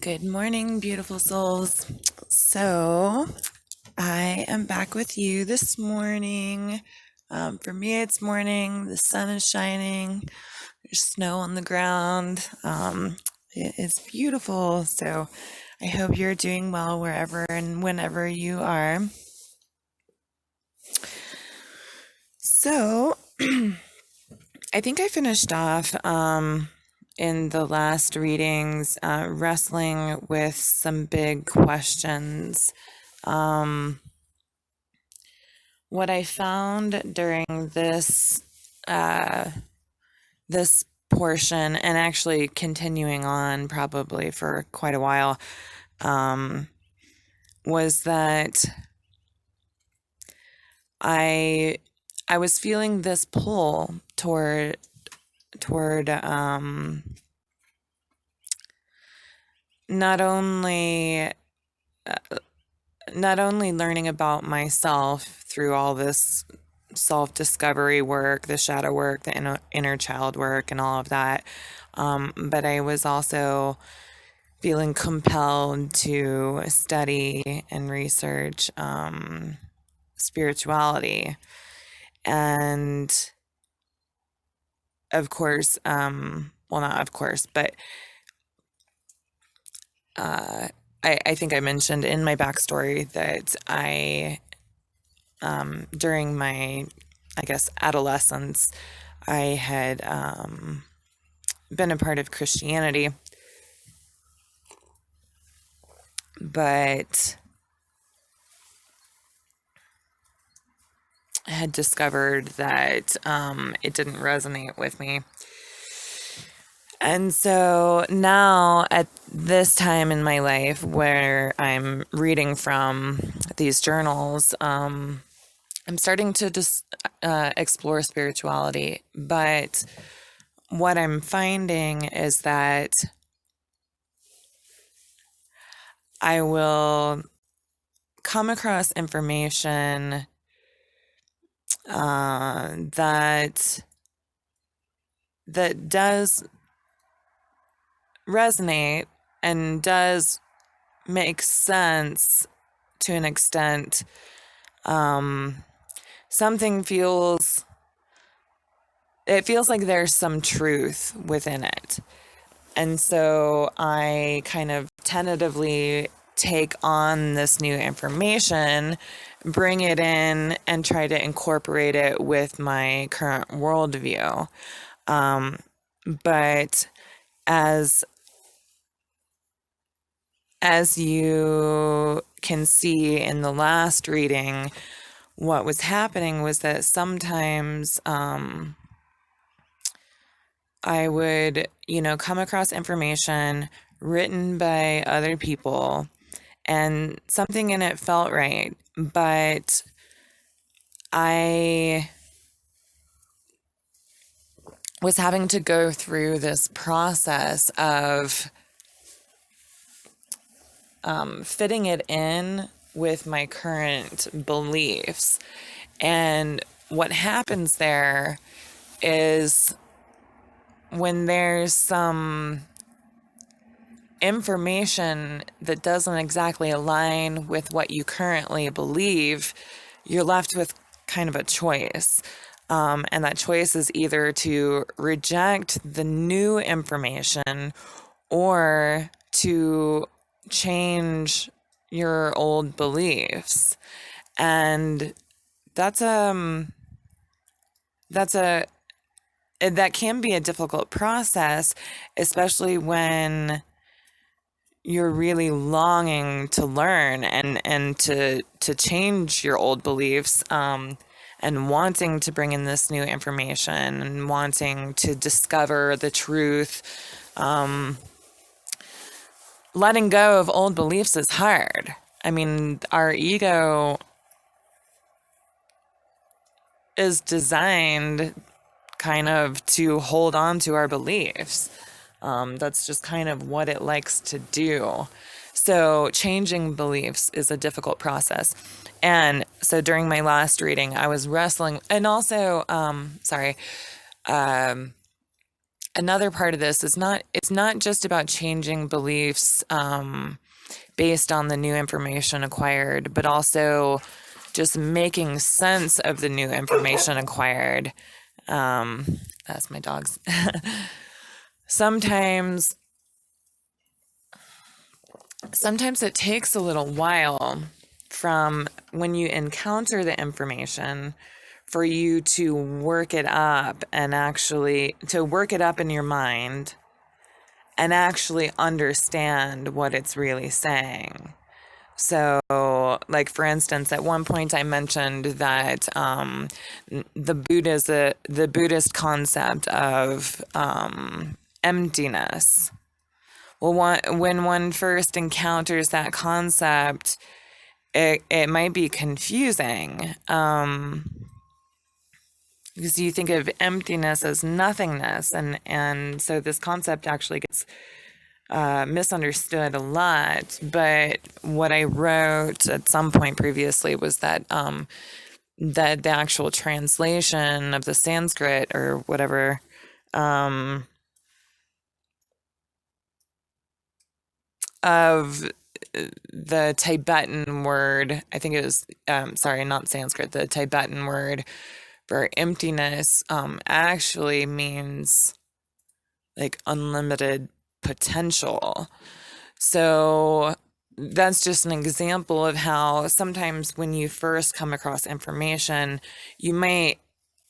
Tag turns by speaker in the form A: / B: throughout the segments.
A: Good morning, beautiful souls. So, I am back with you this morning. For me, it's morning. The sun is shining. There's snow on the ground. It is beautiful. So, I hope you're doing well wherever and whenever you are. So, I think I finished off in the last readings wrestling with some big questions. What I found during this this portion, and actually continuing on probably for quite a while, was that I was feeling this pull toward not only learning about myself through all this self-discovery work, the shadow work, the inner child work, and all of that, but I was also feeling compelled to study and research spirituality. And of course, well, not of course, but I think I mentioned in my backstory that I, during my, I guess, adolescence, I had been a part of Christianity, but I had discovered that it didn't resonate with me. And so now at this time in my life where I'm reading from these journals, I'm starting to just explore spirituality. But what I'm finding is that I will come across information that does resonate and does make sense to an extent. Something feels like there's some truth within it. And so I kind of tentatively take on this new information, bring it in, and try to incorporate it with my current worldview. But as you can see in the last reading, what was happening was that sometimes I would, come across information written by other people, and something in it felt right, but I was having to go through this process of fitting it in with my current beliefs. And what happens there is when there's some information that doesn't exactly align with what you currently believe, you're left with kind of a choice. And that choice is either to reject the new information or to change your old beliefs. And that can be a difficult process, especially when you're really longing to learn and to change your old beliefs, and wanting to bring in this new information and wanting to discover the truth. Letting go of old beliefs is hard. I mean, our ego is designed kind of to hold on to our beliefs. That's just kind of what it likes to do. So changing beliefs is a difficult process. And so during my last reading, I was wrestling, and also, another part of this is it's not just about changing beliefs based on the new information acquired, but also just making sense of the new information acquired. That's my dogs. Sometimes it takes a little while from when you encounter the information for you to work it up and actually to work it up in your mind and actually understand what it's really saying. So, like for instance, at one point I mentioned that the Buddhist concept of emptiness. Well, when one first encounters that concept, it might be confusing. Because you think of emptiness as nothingness, and so this concept actually gets misunderstood a lot. But what I wrote at some point previously was that that the actual translation of the Sanskrit or whatever of the Tibetan word, I think it was sorry, not Sanskrit, the Tibetan word for emptiness actually means like unlimited potential. So that's just an example of how sometimes when you first come across information, you might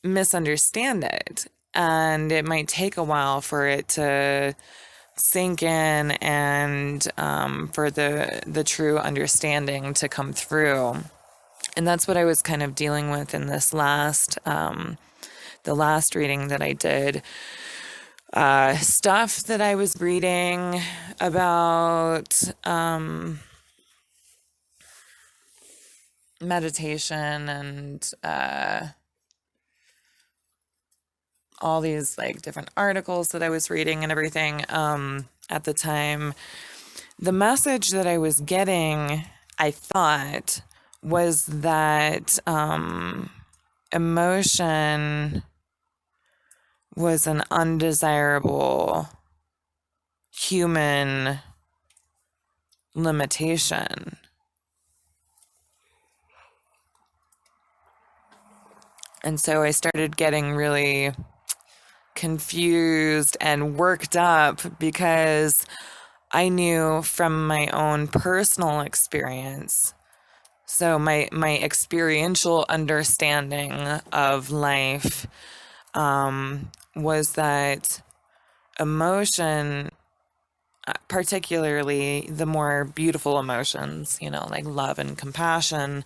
A: misunderstand it, and it might take a while for it to sink in and for the true understanding to come through. And that's what I was kind of dealing with in this the last reading that I did. Stuff that I was reading about meditation and all these like different articles that I was reading and everything at the time. The message that I was getting, I thought, was that emotion was an undesirable human limitation. And so I started getting really confused and worked up because I knew from my own personal experience, so my experiential understanding of life was that emotion, particularly the more beautiful emotions, like love and compassion,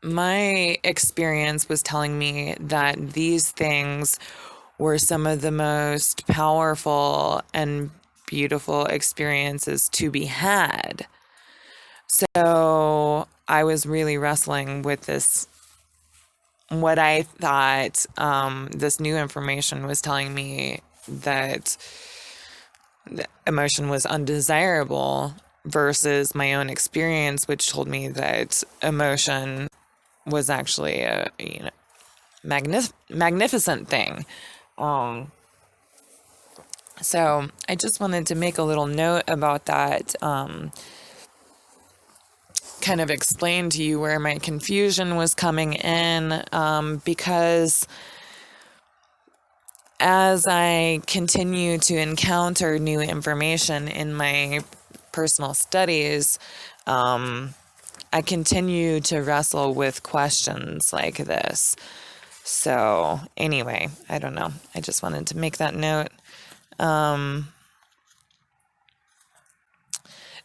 A: my experience was telling me that these things were some of the most powerful and beautiful experiences to be had. So I was really wrestling with this, what I thought this new information was telling me, that the emotion was undesirable, versus my own experience, which told me that emotion was actually a magnificent thing. So I just wanted to make a little note about that, kind of explain to you where my confusion was coming in, because as I continue to encounter new information in my personal studies, I continue to wrestle with questions like this. So anyway, I don't know. I just wanted to make that note.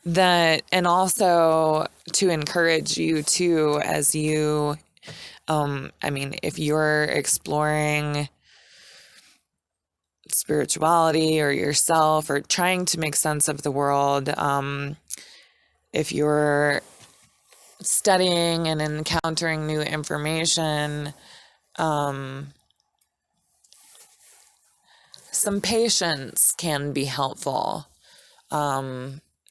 A: That, and also to encourage you too, as you, if you're exploring spirituality or yourself or trying to make sense of the world, if you're studying and encountering new information, some patience can be helpful.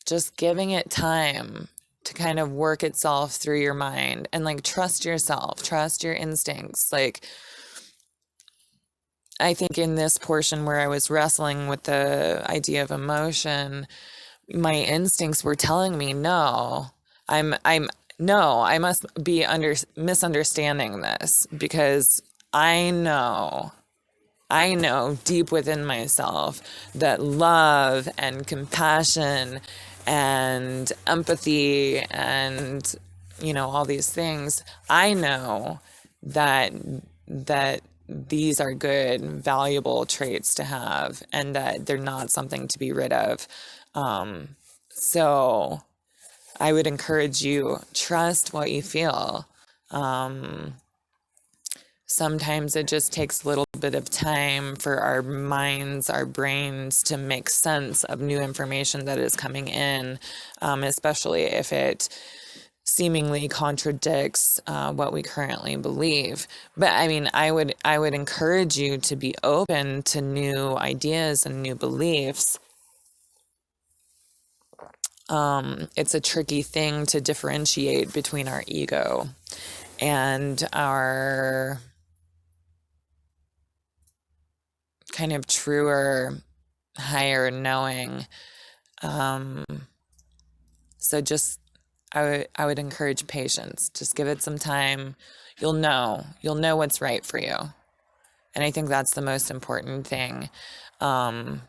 A: Just giving it time to kind of work itself through your mind, and like trust yourself, trust your instincts. Like I think in this portion where I was wrestling with the idea of emotion, my instincts were telling me no. I'm no, I must be misunderstanding this because I know I know deep within myself that love and compassion and empathy and all these things, I know that that these are good, valuable traits to have and that they're not something to be rid of. So I would encourage you, trust what you feel. Sometimes it just takes a little bit of time for our minds, our brains to make sense of new information that is coming in, especially if it seemingly contradicts what we currently believe. But I mean, I would encourage you to be open to new ideas and new beliefs. It's a tricky thing to differentiate between our ego and our kind of truer, higher knowing. Um, so just I would encourage patience. Just give it some time. You'll know what's right for you. And I think that's the most important thing. Um,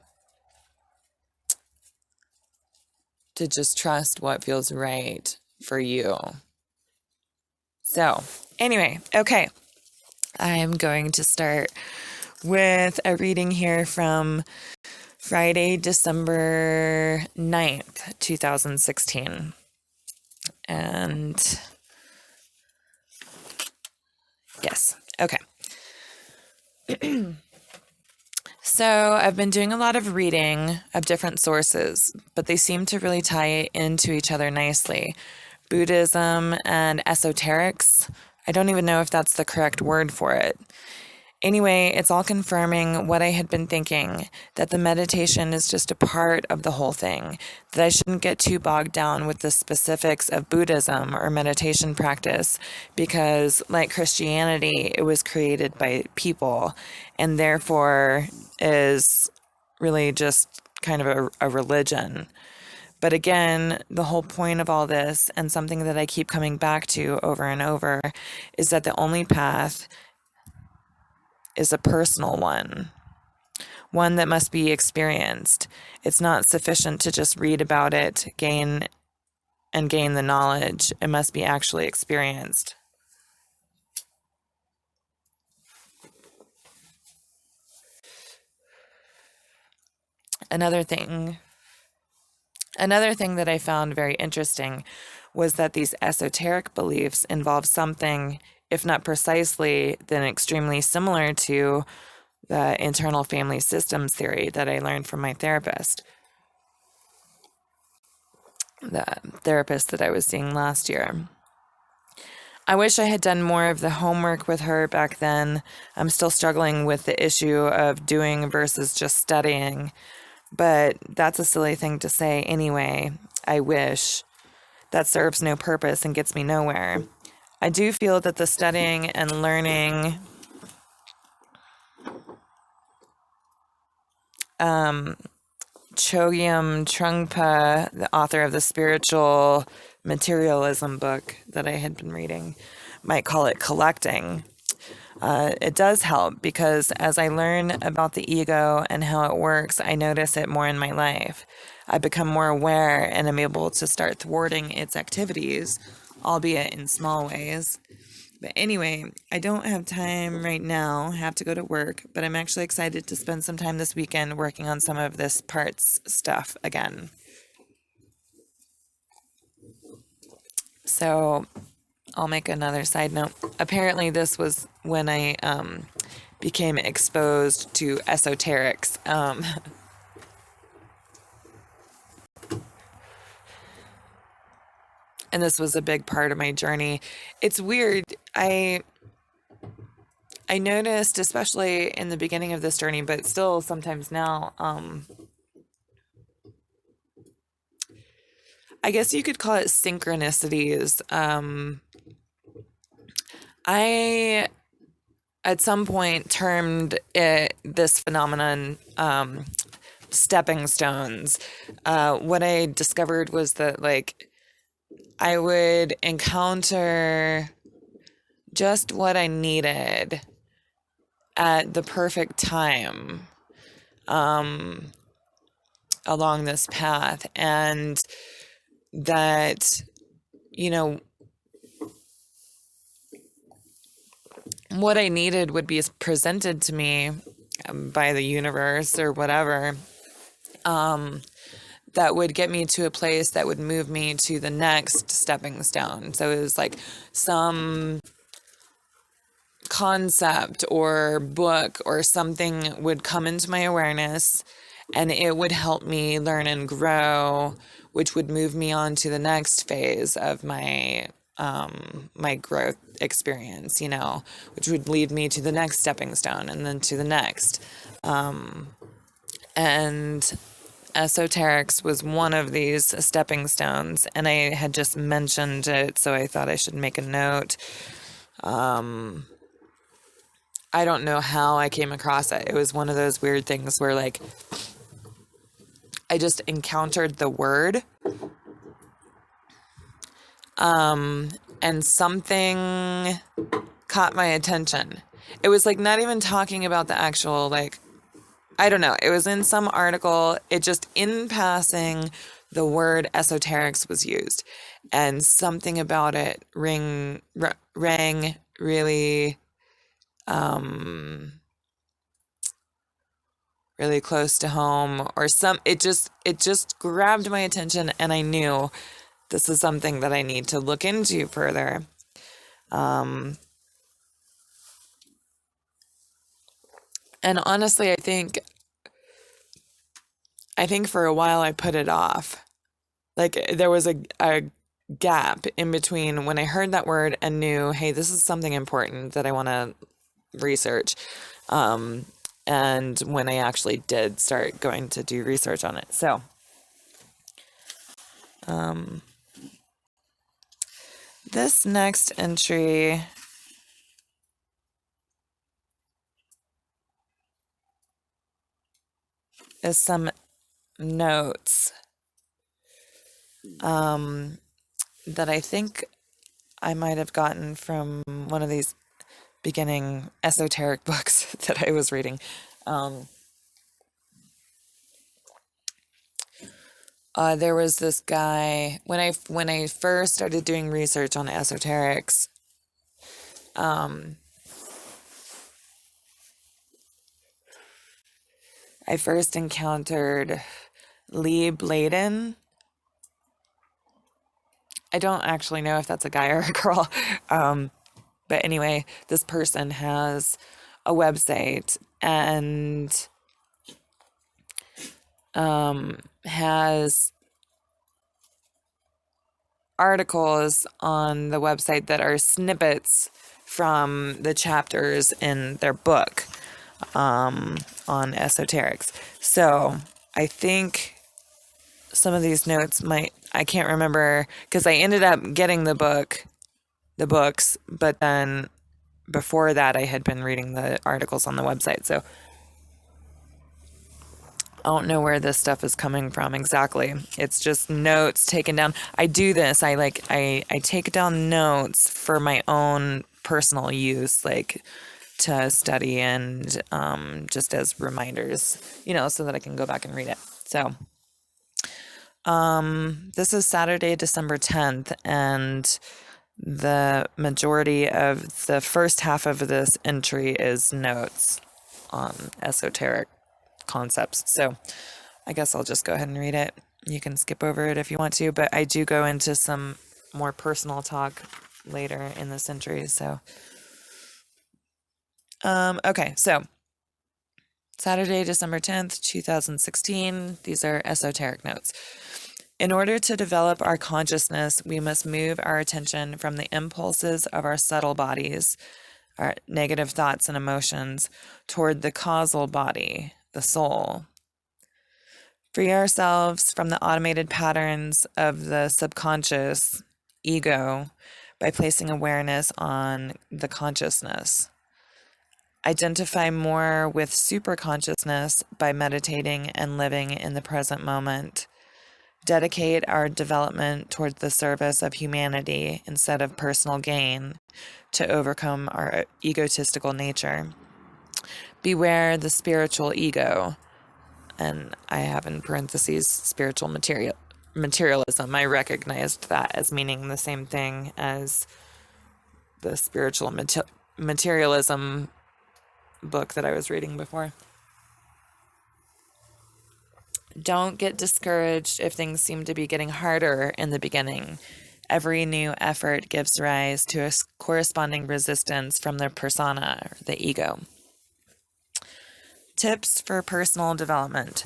A: to just trust what feels right for you. So, anyway, okay. I'm going to start with a reading here from Friday, December 9th, 2016. And yes, okay. So I've been doing a lot of reading of different sources, but they seem to really tie into each other nicely. Buddhism and esoterics. I don't even know if that's the correct word for it. Anyway, it's all confirming what I had been thinking, that the meditation is just a part of the whole thing, that I shouldn't get too bogged down with the specifics of Buddhism or meditation practice, because, like Christianity, it was created by people, and therefore is really just kind of a religion. But again, the whole point of all this, and something that I keep coming back to over and over, is that the only path is a personal one that must be experienced. It's not sufficient to just read about it, gain the knowledge. It must be actually experienced. Another thing that I found very interesting was that these esoteric beliefs involve something, if not precisely, then extremely similar to the internal family systems theory that I learned from my therapist, the therapist that I was seeing last year. I wish I had done more of the homework with her back then. I'm still struggling with the issue of doing versus just studying, but that's a silly thing to say anyway. I wish. That serves no purpose and gets me nowhere. I do feel that the studying and learning Chogyam Trungpa, the author of the spiritual materialism book that I had been reading, might call it collecting. It does help because as I learn about the ego and how it works, I notice it more in my life. I become more aware and am able to start thwarting its activities, albeit in small ways. But anyway, I don't have time right now, I have to go to work, but I'm actually excited to spend some time this weekend working on some of this parts stuff again. So I'll make another side note. Apparently, this was when I became exposed to esoterics. And this was a big part of my journey. It's weird. I noticed, especially in the beginning of this journey, but still sometimes now, I guess you could call it synchronicities. I at some point termed this phenomenon stepping stones. What I discovered was that like I would encounter just what I needed at the perfect time along this path, and that, you know, what I needed would be presented to me by the universe or whatever, that would get me to a place that would move me to the next stepping stone. So it was like some concept or book or something would come into my awareness, and it would help me learn and grow, which would move me on to the next phase of my my growth experience, you know, which would lead me to the next stepping stone and then to the next. And Esoterics was one of these stepping stones, and I had just mentioned it, so I thought I should make a note. I don't know how I came across it. It was one of those weird things where, like, I just encountered the word, and something caught my attention. It was like not even talking about the actual, like, I don't know. It was in some article. It just, in passing, the word esoterics was used, and something about it rang really, really close to home, or it just grabbed my attention, and I knew this is something that I need to look into further. And honestly, I think for a while I put it off. Like there was a gap in between when I heard that word and knew, hey, this is something important that I want to research. And when I actually did start going to do research on it. So, this next entry is some notes that I think I might have gotten from one of these beginning esoteric books that I was reading. There was this guy when I first started doing research on esoterics. I first encountered Lee Bladen. I don't actually know if that's a guy or a girl. But anyway, this person has a website and has articles on the website that are snippets from the chapters in their book on esoterics. So I think some of these notes I can't remember because I ended up getting the books, but then before that I had been reading the articles on the website. So I don't know where this stuff is coming from exactly. It's just notes taken down. I do this. I take down notes for my own personal use, like to study and just as reminders, so that I can go back and read it. So this is Saturday, December 10th, and the majority of the first half of this entry is notes on esoteric concepts. So I guess I'll just go ahead and read it. You can skip over it if you want to, but I do go into some more personal talk later in this entry. So, okay. So Saturday, December 10th, 2016. These are esoteric notes. In order to develop our consciousness, we must move our attention from the impulses of our subtle bodies, our negative thoughts and emotions, toward the causal body, the soul. Free ourselves from the automated patterns of the subconscious ego by placing awareness on the consciousness. Identify more with superconsciousness by meditating and living in the present moment. Dedicate our development toward the service of humanity instead of personal gain to overcome our egotistical nature. Beware the spiritual ego, and I have in parentheses spiritual materialism. I recognized that as meaning the same thing as the spiritual materialism book that I was reading before. Don't get discouraged if things seem to be getting harder in the beginning. Every new effort gives rise to a corresponding resistance from the persona, the ego. Tips for personal development.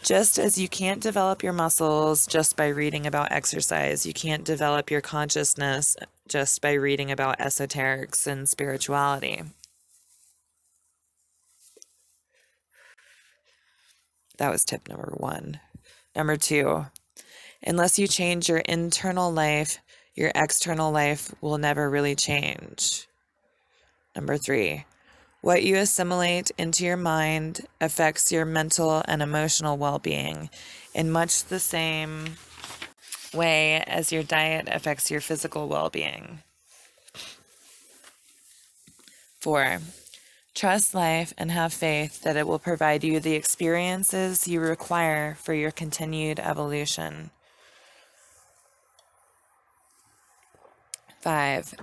A: Just as you can't develop your muscles just by reading about exercise, you can't develop your consciousness just by reading about esoterics and spirituality. That was tip number 1. Number 2, unless you change your internal life, your external life will never really change. Number 3, what you assimilate into your mind affects your mental and emotional well-being in much the same way as your diet affects your physical well-being. 4, trust life and have faith that it will provide you the experiences you require for your continued evolution. 5,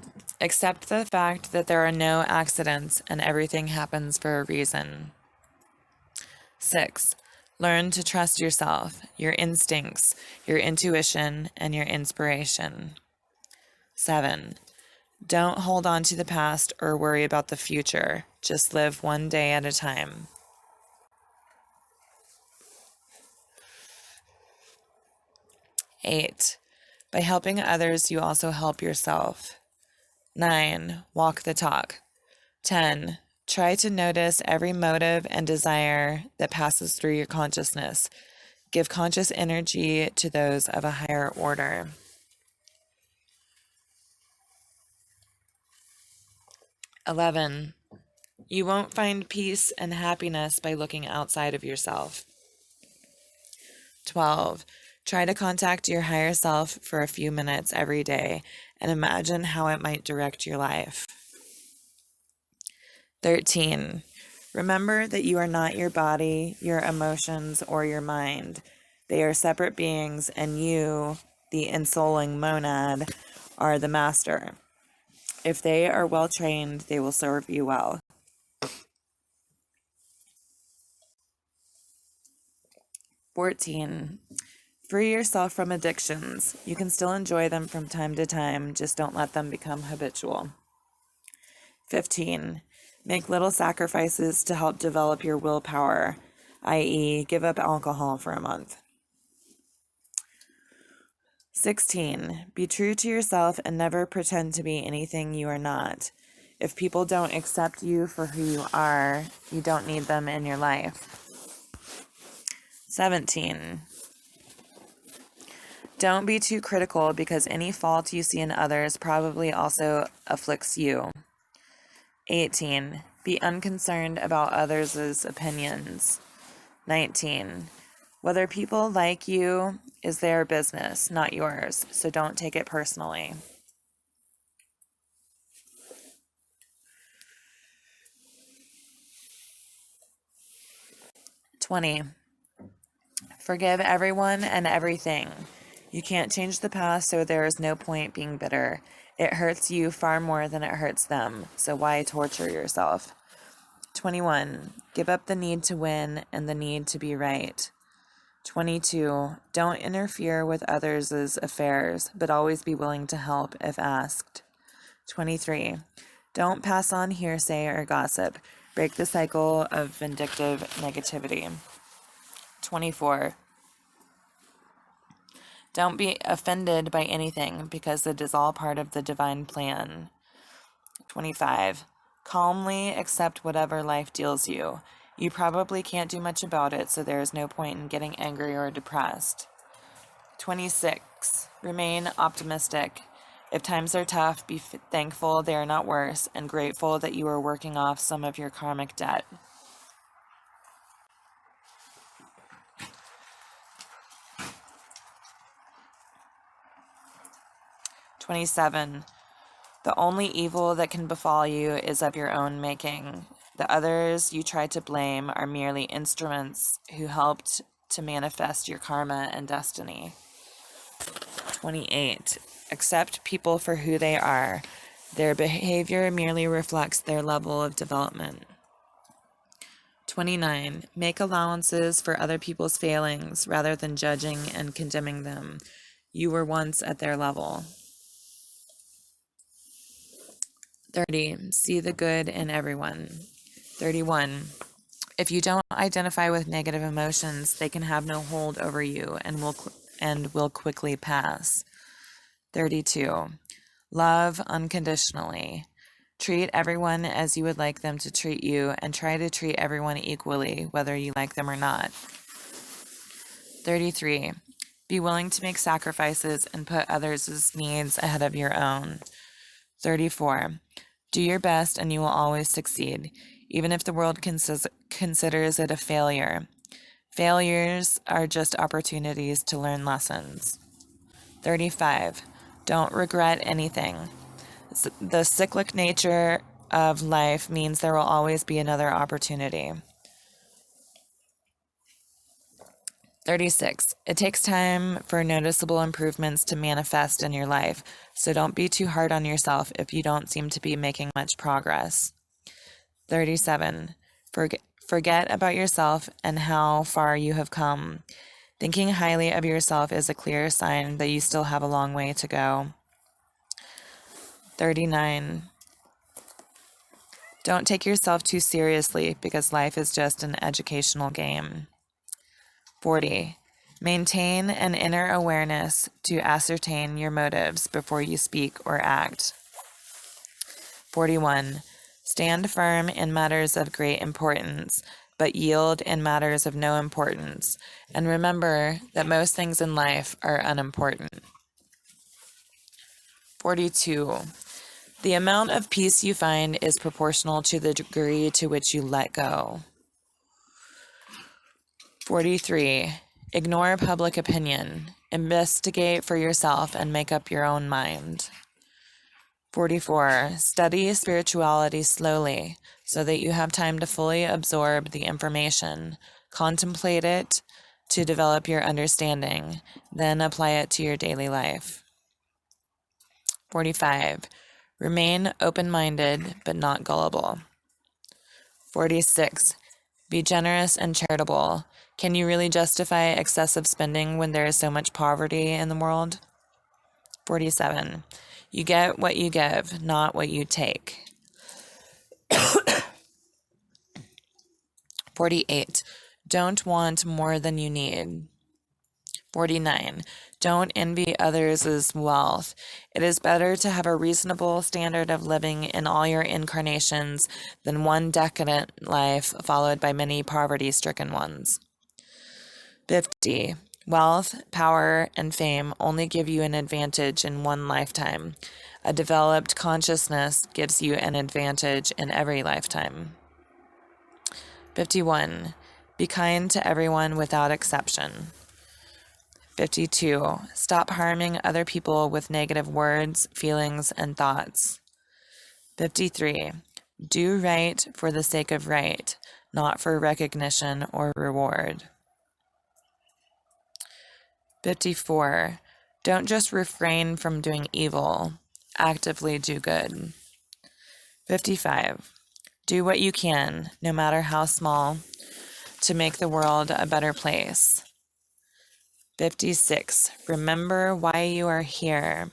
A: accept the fact that there are no accidents and everything happens for a reason. 6, learn to trust yourself, your instincts, your intuition, and your inspiration. 7, don't hold on to the past or worry about the future. Just live one day at a time. 8, by helping others, you also help yourself. 9, walk the talk. 10, try to notice every motive and desire that passes through your consciousness. Give conscious energy to those of a higher order. 11, you won't find peace and happiness by looking outside of yourself. 12, try to contact your higher self for a few minutes every day and imagine how it might direct your life. 13, remember that you are not your body, your emotions, or your mind. They are separate beings, and you, the ensouling monad, are the master. If they are well trained, they will serve you well. 14, free yourself from addictions. You can still enjoy them from time to time, just don't let them become habitual. 15, make little sacrifices to help develop your willpower, i.e., give up alcohol for a month. 16, be true to yourself and never pretend to be anything you are not. If people don't accept you for who you are, you don't need them in your life. 17, don't be too critical because any fault you see in others probably also afflicts you. 18, be unconcerned about others' opinions. 19, whether people like you is their business, not yours, so don't take it personally. 20, forgive everyone and everything. You can't change the past, so there is no point being bitter. It hurts you far more than it hurts them, so why torture yourself? 21, give up the need to win and the need to be right. 22, don't interfere with others' affairs, but always be willing to help if asked. 23, don't pass on hearsay or gossip. Break the cycle of vindictive negativity. 24, don't be offended by anything because it is all part of the divine plan. 25, calmly accept whatever life deals you. You probably can't do much about it, so there is no point in getting angry or depressed. 26, remain optimistic. If times are tough, be thankful they are not worse, and grateful that you are working off some of your karmic debt. "27. The only evil that can befall you is of your own making. The others you try to blame are merely instruments who helped to manifest your karma and destiny." 28. Accept people for who they are. Their behavior merely reflects their level of development. 29. Make allowances for other people's failings rather than judging and condemning them. You were once at their level. 30. See the good in everyone. 31. If you don't identify with negative emotions, they can have no hold over you and will quickly pass. 32. Love unconditionally. Treat everyone as you would like them to treat you, and try to treat everyone equally, whether you like them or not. 33. Be willing to make sacrifices and put others' needs ahead of your own. 34. Do your best and you will always succeed, even if the world considers it a failure. Failures are just opportunities to learn lessons. 35. Don't regret anything. The cyclic nature of life means there will always be another opportunity. 36. It takes time for noticeable improvements to manifest in your life, so don't be too hard on yourself if you don't seem to be making much progress. 37. Forget about yourself and how far you have come. Thinking highly of yourself is a clear sign that you still have a long way to go. 39. Don't take yourself too seriously because life is just an educational game. 40. Maintain an inner awareness to ascertain your motives before you speak or act. 41. Stand firm in matters of great importance, but yield in matters of no importance, and remember that most things in life are unimportant. 42. The amount of peace you find is proportional to the degree to which you let go. 43. Ignore public opinion. Investigate for yourself and make up your own mind. 44. Study spirituality slowly so that you have time to fully absorb the information. Contemplate it to develop your understanding, then apply it to your daily life. 45. Remain open-minded but not gullible. 46. Be generous and charitable. Can you really justify excessive spending when there is so much poverty in the world? 47. You get what you give, not what you take. 48. Don't want more than you need. 49. Don't envy others' wealth. It is better to have a reasonable standard of living in all your incarnations than one decadent life followed by many poverty-stricken ones. 50. Wealth, power, and fame only give you an advantage in one lifetime. A developed consciousness gives you an advantage in every lifetime. 51. Be kind to everyone without exception. 52. Stop harming other people with negative words, feelings, and thoughts. 53. Do right for the sake of right, not for recognition or reward. 54. Don't just refrain from doing evil, actively do good. 55. Do what you can, no matter how small, to make the world a better place. 56. Remember why you are here.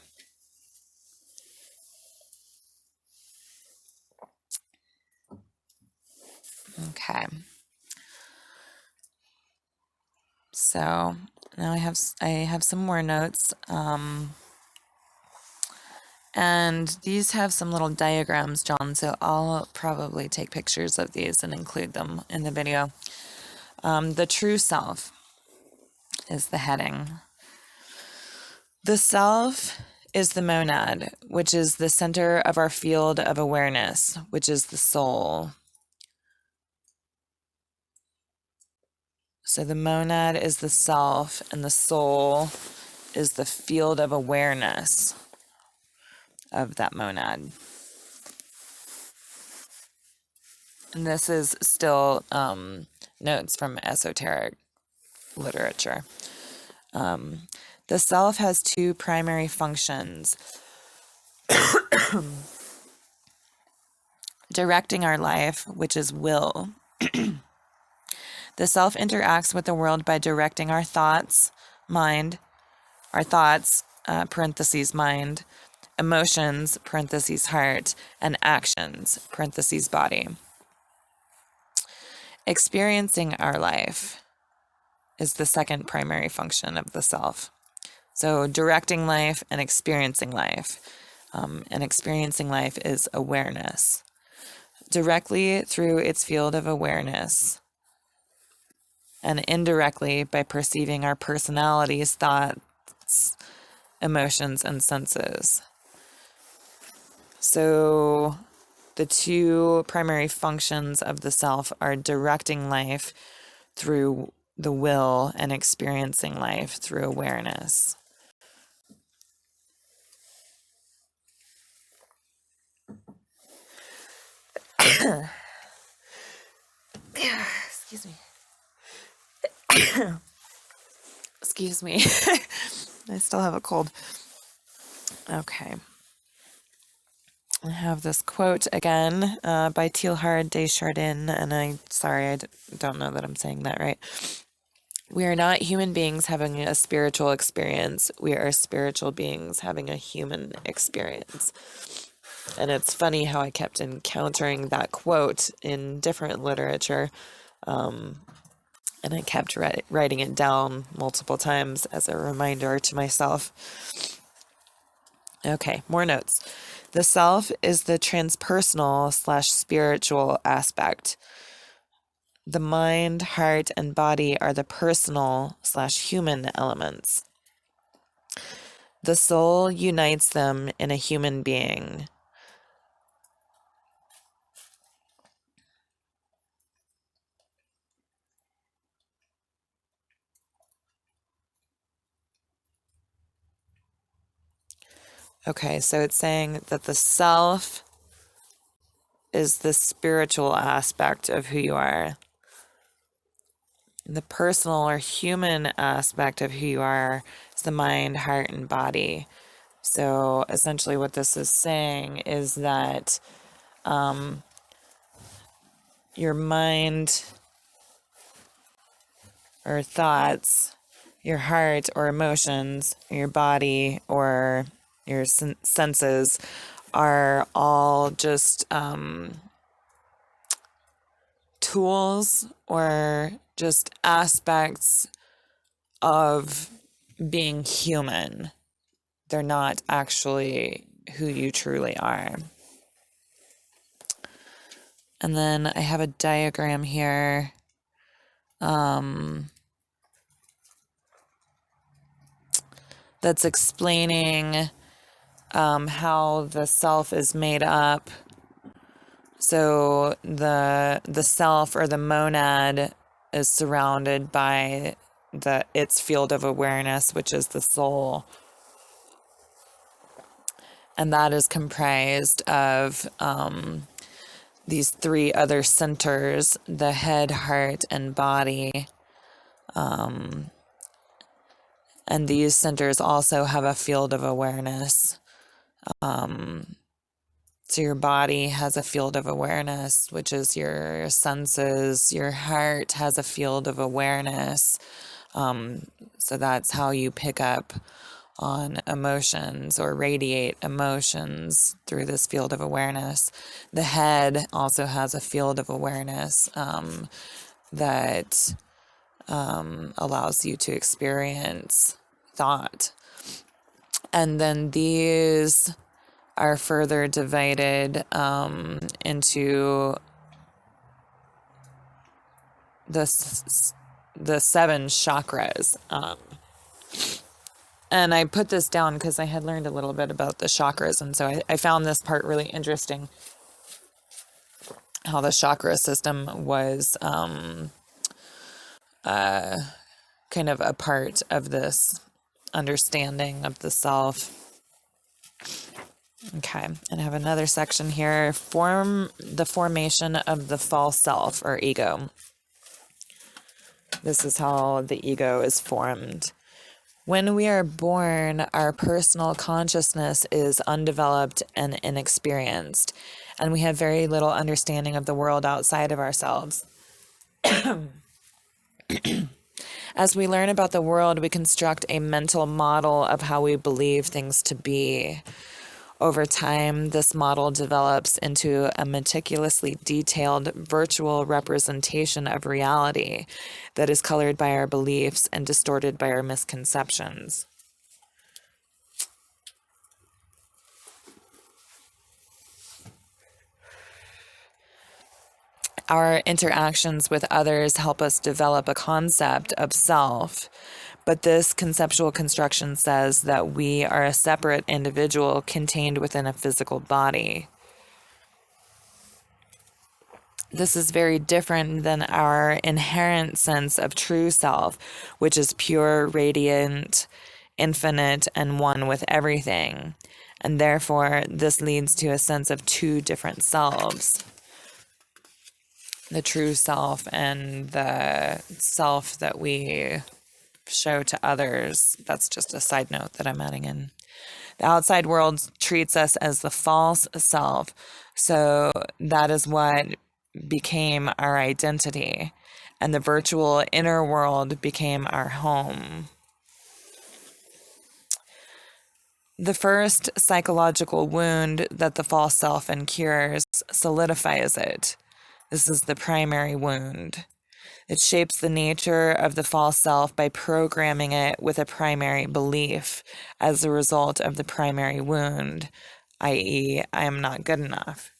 A: Okay. So now I have some more notes. And these have some little diagrams, John, so I'll probably take pictures of these and include them in the video. The true self is the heading. The self is the monad, which is the center of our field of awareness, which is the soul. So the monad is the self, and the soul is the field of awareness of that monad. And this is still notes from esoteric literature. The self has two primary functions: directing our life, which is will. The self interacts with the world by directing our thoughts, mind, parentheses mind, emotions, parentheses heart, and actions, parentheses body. Experiencing our life is the second primary function of the self. So directing life and experiencing life. And experiencing life is awareness. Directly through its field of awareness, and indirectly by perceiving our personalities, thoughts, emotions, and senses. So the two primary functions of the self are directing life through the will and experiencing life through awareness. Excuse me. Excuse me. I still have a cold. Okay. I have this quote again by Teilhard de Chardin, and I don't know that I'm saying that right. We are not human beings having a spiritual experience. We are spiritual beings having a human experience. And it's funny how I kept encountering that quote in different literature. And I kept writing it down multiple times as a reminder to myself. Okay, more notes. The self is the transpersonal/spiritual aspect. The mind, heart, and body are the personal/human elements. The soul unites them in a human being. Okay, so it's saying that the self is the spiritual aspect of who you are. The personal or human aspect of who you are is the mind, heart, and body. So essentially what this is saying is that your mind or thoughts, your heart or emotions, your body or your senses are all just tools or just aspects of being human. They're not actually who you truly are. And then I have a diagram here. That's explaining how the self is made up. So the self or the monad is surrounded by its field of awareness, which is the soul. And that is comprised of these three other centers: the head, heart, and body. And these centers also have a field of awareness. So your body has a field of awareness, which is your senses. Your heart has a field of awareness. So that's how you pick up on emotions or radiate emotions through this field of awareness. The head also has a field of awareness that allows you to experience thought. And then these are further divided into the seven chakras. And I put this down because I had learned a little bit about the chakras, and so I found this part really interesting, how the chakra system was kind of a part of this understanding of the self. Okay, and I have another section here, the formation of the false self or ego. This is how the ego is formed. When we are born, our personal consciousness is undeveloped and inexperienced, and we have very little understanding of the world outside of ourselves. As we learn about the world, we construct a mental model of how we believe things to be. Over time, this model develops into a meticulously detailed virtual representation of reality that is colored by our beliefs and distorted by our misconceptions. Our interactions with others help us develop a concept of self, but this conceptual construction says that we are a separate individual contained within a physical body. This is very different than our inherent sense of true self, which is pure, radiant, infinite, and one with everything. And therefore, this leads to a sense of two different selves. The true self and the self that we show to others. That's just a side note that I'm adding in. The outside world treats us as the false self, so that is what became our identity, and the virtual inner world became our home. The first psychological wound that the false self incurs solidifies it. This is the primary wound. It shapes the nature of the false self by programming it with a primary belief as a result of the primary wound, i.e., I am not good enough.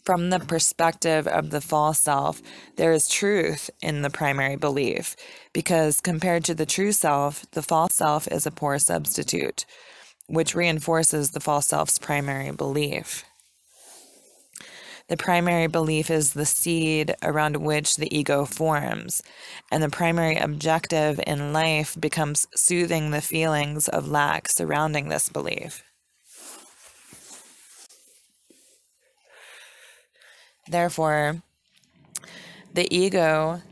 A: From the perspective of the false self, there is truth in the primary belief, because compared to the true self, the false self is a poor substitute, which reinforces the false self's primary belief. The primary belief is the seed around which the ego forms, and the primary objective in life becomes soothing the feelings of lack surrounding this belief. Therefore, the ego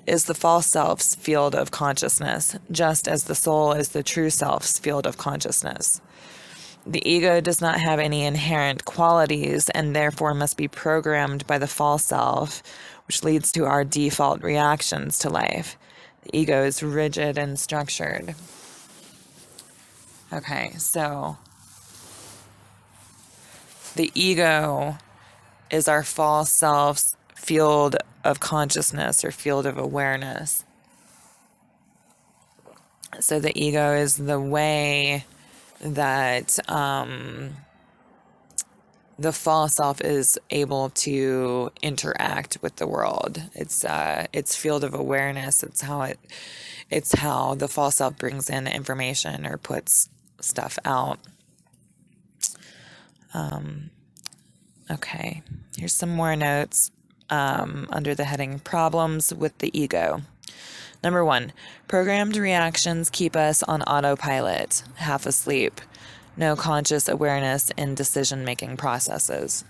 A: is the false self's field of consciousness, just as the soul is the true self's field of consciousness. The ego does not have any inherent qualities and therefore must be programmed by the false self, which leads to our default reactions to life. The ego is rigid and structured. Okay, so the ego is our false self's field of consciousness or field of awareness. So the ego is the way that the false self is able to interact with the world. It's field of awareness. It's how the false self brings in information or puts stuff out. Okay, here's some more notes under the heading Problems with the Ego. Number 1, programmed reactions keep us on autopilot, half asleep, no conscious awareness in decision-making processes.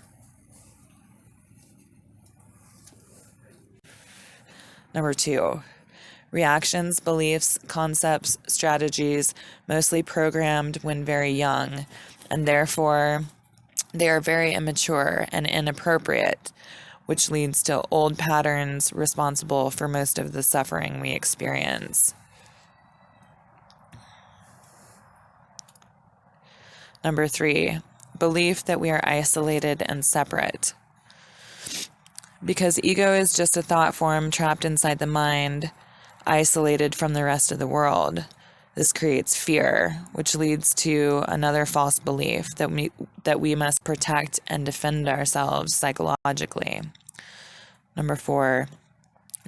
A: Number 2, reactions, beliefs, concepts, strategies, mostly programmed when very young, and therefore they are very immature and inappropriate, which leads to old patterns responsible for most of the suffering we experience. Number 3, belief that we are isolated and separate. Because ego is just a thought form trapped inside the mind, isolated from the rest of the world. This creates fear, which leads to another false belief that we must protect and defend ourselves psychologically. Number 4,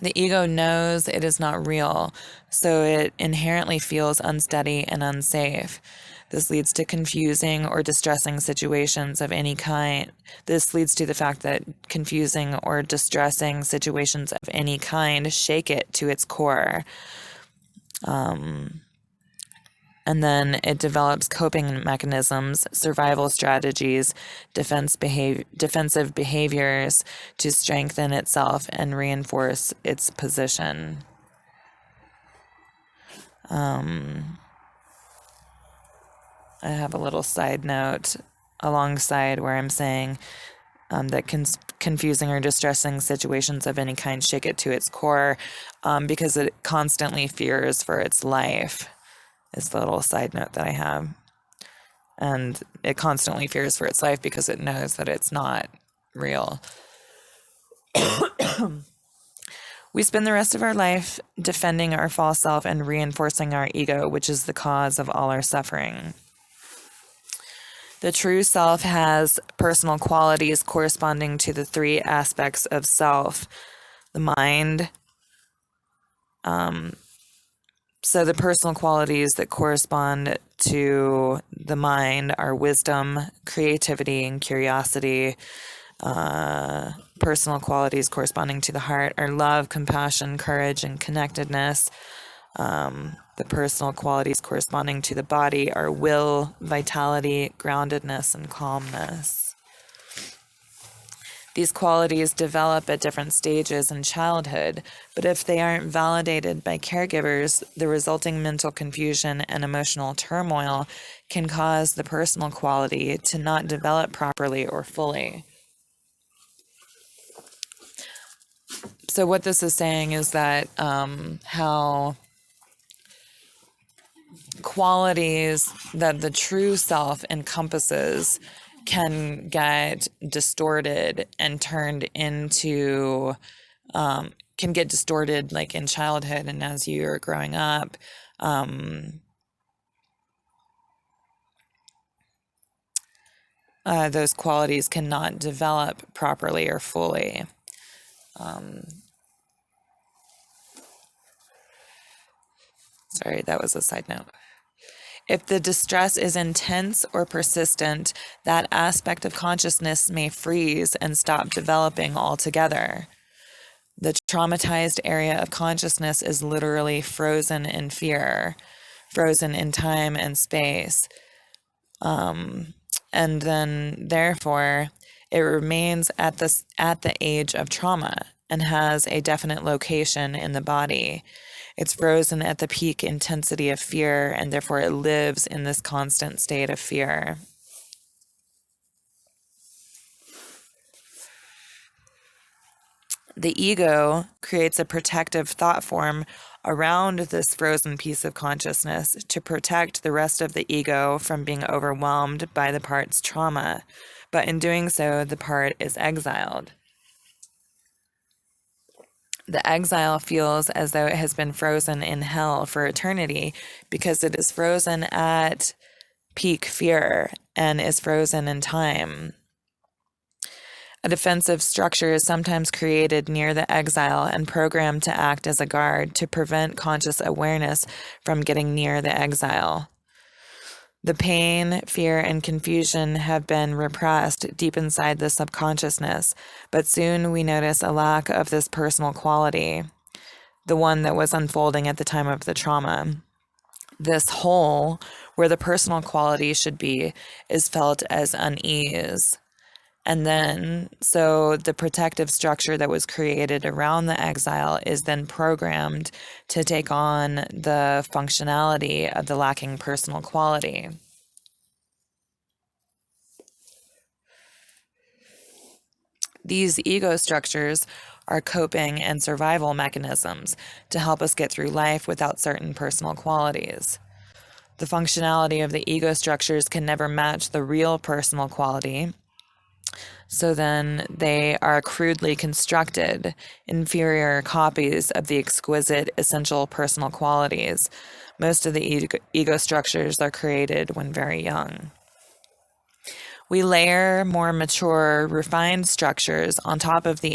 A: The ego knows it is not real, so it inherently feels unsteady and unsafe. This leads to confusing or distressing situations of any kind. This leads to the fact that confusing or distressing situations of any kind shake it to its core. And then it develops coping mechanisms, survival strategies, defensive behaviors to strengthen itself and reinforce its position. I have a little side note alongside where I'm saying that confusing or distressing situations of any kind shake it to its core because it constantly fears for its life, is the little side note that I have. And it constantly fears for its life because it knows that it's not real. We spend the rest of our life defending our false self and reinforcing our ego, which is the cause of all our suffering. The true self has personal qualities corresponding to the three aspects of self. The mind. So the personal qualities that correspond to the mind are wisdom, creativity, and curiosity. Personal qualities corresponding to the heart are love, compassion, courage, and connectedness. The personal qualities corresponding to the body are will, vitality, groundedness, and calmness. These qualities develop at different stages in childhood, but if they aren't validated by caregivers, the resulting mental confusion and emotional turmoil can cause the personal quality to not develop properly or fully. So what this is saying is that how qualities that the true self encompasses can get distorted and turned into, can get distorted like in childhood and as you're growing up. Those qualities cannot develop properly or fully. Sorry, that was a side note. If the distress is intense or persistent, that aspect of consciousness may freeze and stop developing altogether. The traumatized area of consciousness is literally frozen in fear, frozen in time and space. And then, therefore, it remains at the age of trauma and has a definite location in the body. It's frozen at the peak intensity of fear, and therefore it lives in this constant state of fear. The ego creates a protective thought form around this frozen piece of consciousness to protect the rest of the ego from being overwhelmed by the part's trauma. But in doing so, the part is exiled. The exile feels as though it has been frozen in hell for eternity because it is frozen at peak fear and is frozen in time. A defensive structure is sometimes created near the exile and programmed to act as a guard to prevent conscious awareness from getting near the exile. The pain, fear, and confusion have been repressed deep inside the subconsciousness, but soon we notice a lack of this personal quality, the one that was unfolding at the time of the trauma. This hole, where the personal quality should be, is felt as unease. And then, so the protective structure that was created around the exile is then programmed to take on the functionality of the lacking personal quality. These ego structures are coping and survival mechanisms to help us get through life without certain personal qualities. The functionality of the ego structures can never match the real personal quality. So then they are crudely constructed, inferior copies of the exquisite, essential personal qualities. Most of the ego structures are created when very young. We layer more mature, refined structures on top of the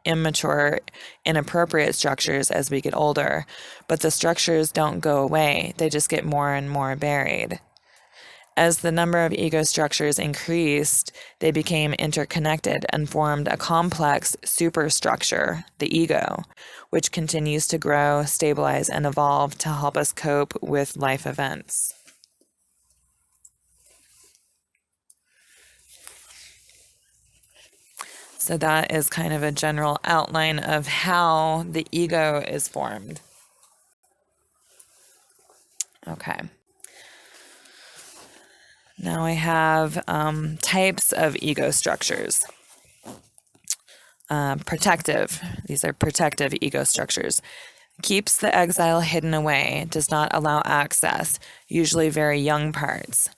A: immature, inappropriate structures as we get older, but the structures don't go away, they just get more and more buried. As the number of ego structures increased, they became interconnected and formed a complex superstructure, the ego, which continues to grow, stabilize, and evolve to help us cope with life events. So that is kind of a general outline of how the ego is formed. Okay. Now I have types of ego structures. Protective. These are protective ego structures. Keeps the exile hidden away, does not allow access, usually very young parts.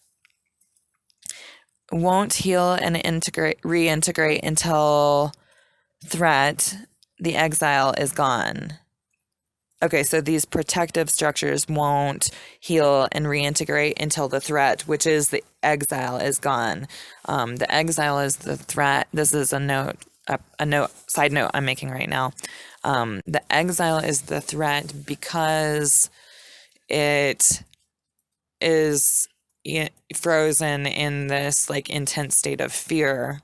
A: Won't heal and reintegrate until threat, the exile is gone. Okay, so these protective structures won't heal and reintegrate until the threat, which is the exile, is gone. The exile is the threat. This is a side note I'm making right now. The exile is the threat because it is frozen in this like intense state of fear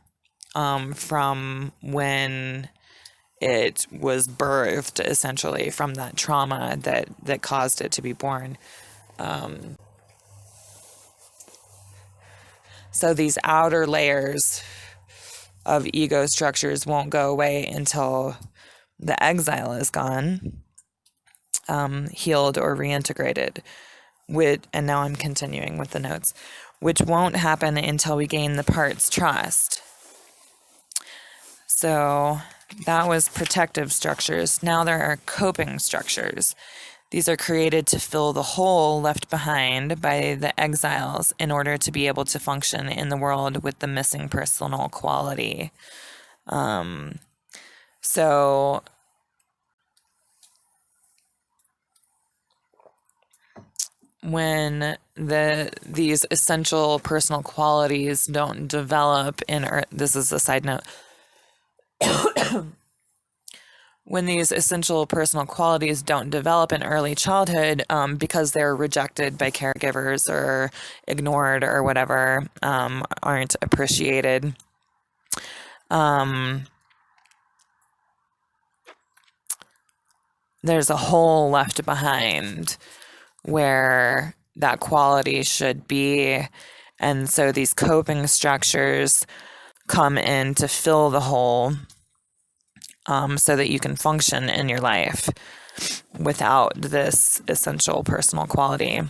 A: from when it was birthed, essentially, from that trauma that caused it to be born. So these outer layers of ego structures won't go away until the exile is gone, healed or reintegrated. And now I'm continuing with the notes, which won't happen until we gain the part's trust. So that was protective structures. Now there are coping structures. These are created to fill the hole left behind by the exiles in order to be able to function in the world with the missing personal quality. So when these essential personal qualities don't develop this is a side note. When these essential personal qualities don't develop in early childhood because they're rejected by caregivers or ignored or whatever, aren't appreciated, there's a hole left behind where that quality should be. And so these coping structures come in to fill the hole so that you can function in your life without this essential personal quality.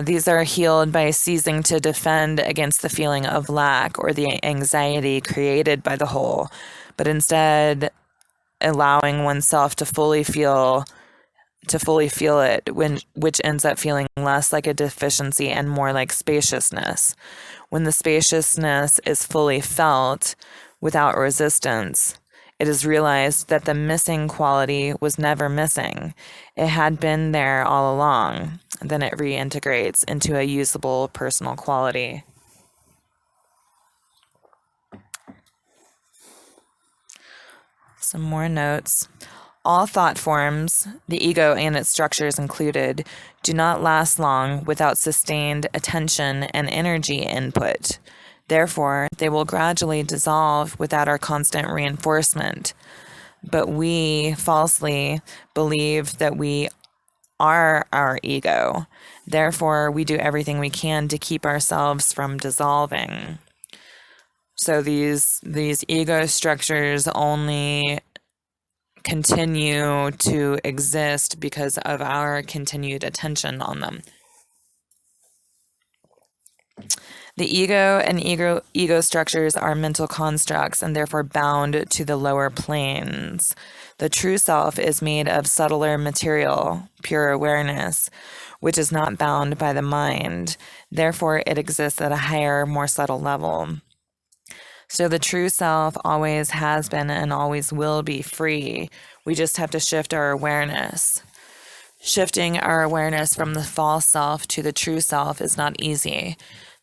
A: These are healed by ceasing to defend against the feeling of lack or the anxiety created by the hole, but instead allowing oneself to fully feel it, which ends up feeling less like a deficiency and more like spaciousness. When the spaciousness is fully felt without resistance, it is realized that the missing quality was never missing. It had been there all along. Then it reintegrates into a usable personal quality. Some more notes. All thought forms, the ego and its structures included, do not last long without sustained attention and energy input. Therefore, they will gradually dissolve without our constant reinforcement. But we falsely believe that we are our ego. Therefore, we do everything we can to keep ourselves from dissolving. So these ego structures only continue to exist because of our continued attention on them. The ego and ego structures are mental constructs and therefore bound to the lower planes. The true self is made of subtler material, pure awareness, which is not bound by the mind. Therefore, it exists at a higher, more subtle level. So the true self always has been and always will be free. We just have to shift our awareness. Shifting our awareness from the false self to the true self is not easy.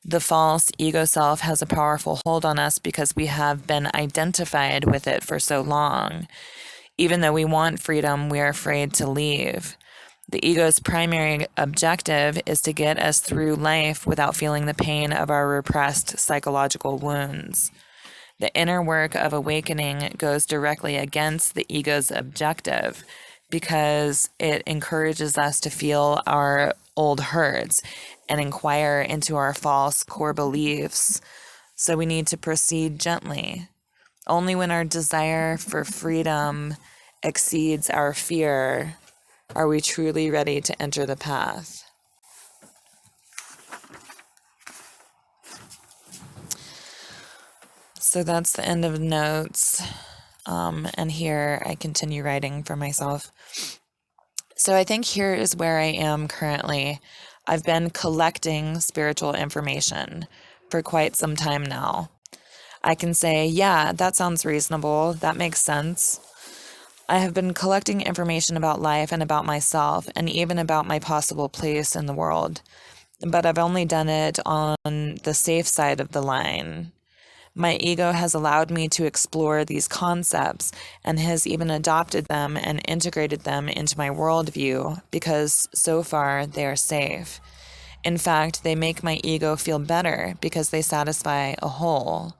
A: The false ego self has a powerful hold on us because we have been identified with it for so long. Even though we want freedom, we are afraid to leave. The ego's primary objective is to get us through life without feeling the pain of our repressed psychological wounds. The inner work of awakening goes directly against the ego's objective because it encourages us to feel our old hurts and inquire into our false core beliefs. So we need to proceed gently. Only when our desire for freedom exceeds our fear are we truly ready to enter the path. So that's the end of notes. And here I continue writing for myself. So I think here is where I am currently. I've been collecting spiritual information for quite some time now. I can say, yeah, that sounds reasonable. That makes sense. I have been collecting information about life and about myself and even about my possible place in the world. But I've only done it on the safe side of the line. My ego has allowed me to explore these concepts and has even adopted them and integrated them into my worldview because so far they are safe. In fact, they make my ego feel better because they satisfy a hole.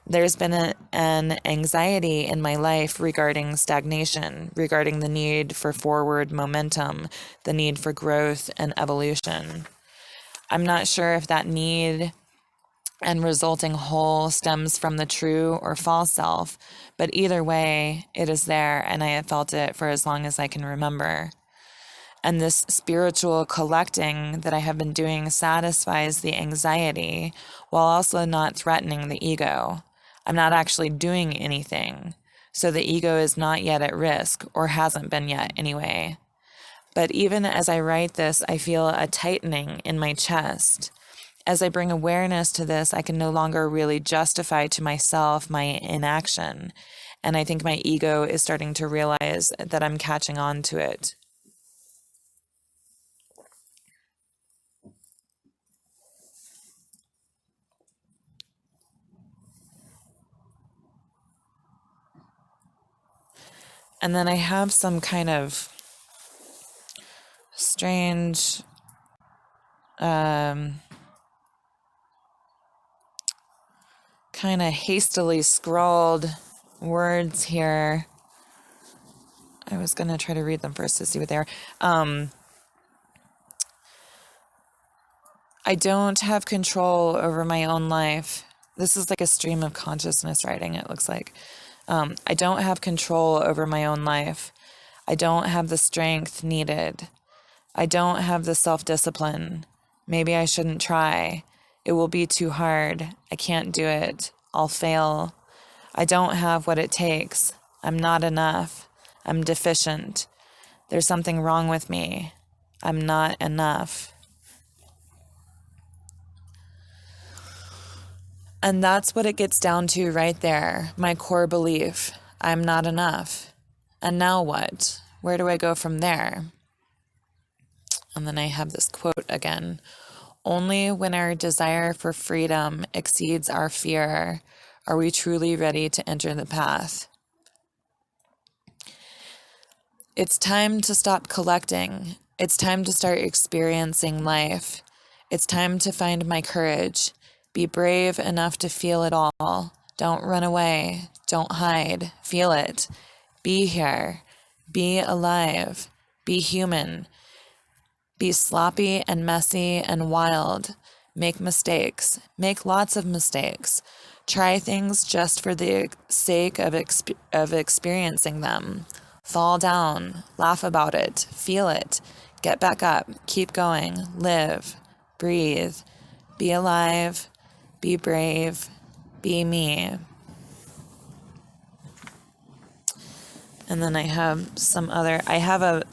A: There's been an anxiety in my life regarding stagnation, regarding the need for forward momentum, the need for growth and evolution. I'm not sure if that need and resulting hole stems from the true or false self, but either way, it is there, and I have felt it for as long as I can remember. And this spiritual collecting that I have been doing satisfies the anxiety while also not threatening the ego. I'm not actually doing anything, so the ego is not yet at risk, or hasn't been yet anyway. But even as I write this, I feel a tightening in my chest. As I bring awareness to this, I can no longer really justify to myself my inaction, and I think my ego is starting to realize that I'm catching on to it. And then I have some kind of strange kind of hastily scrawled words here. I was going to try to read them first to see what they are. I don't have control over my own life. This is like a stream of consciousness writing, it looks like. I don't have control over my own life. I don't have the strength needed. I don't have the self-discipline. Maybe I shouldn't try. It will be too hard. I can't do it. I'll fail. I don't have what it takes. I'm not enough. I'm deficient. There's something wrong with me. I'm not enough. And that's what it gets down to right there. My core belief. I'm not enough. And now what? Where do I go from there? And then I have this quote again. Only when our desire for freedom exceeds our fear are we truly ready to enter the path. It's time to stop collecting. It's time to start experiencing life. It's time to find my courage. Be brave enough to feel it all. Don't run away. Don't hide. Feel it. Be here. Be alive. Be human. Be sloppy and messy and wild. Make mistakes. Make lots of mistakes. Try things just for the sake of experiencing them. Fall down. Laugh about it. Feel it. Get back up. Keep going. Live. Breathe. Be alive. Be brave. Be me. And then I have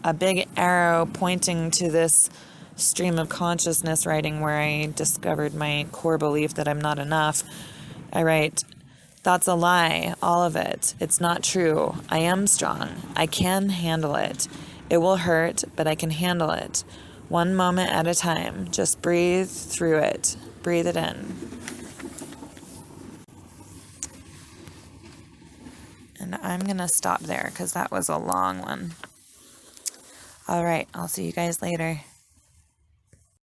A: a big arrow pointing to this stream of consciousness writing where I discovered my core belief that I'm not enough. I write, that's a lie, all of it. It's not true. I am strong. I can handle it. It will hurt, but I can handle it. One moment at a time. Just breathe through it. Breathe it in. And I'm going to stop there because that was a long one. All right, I'll see you guys later.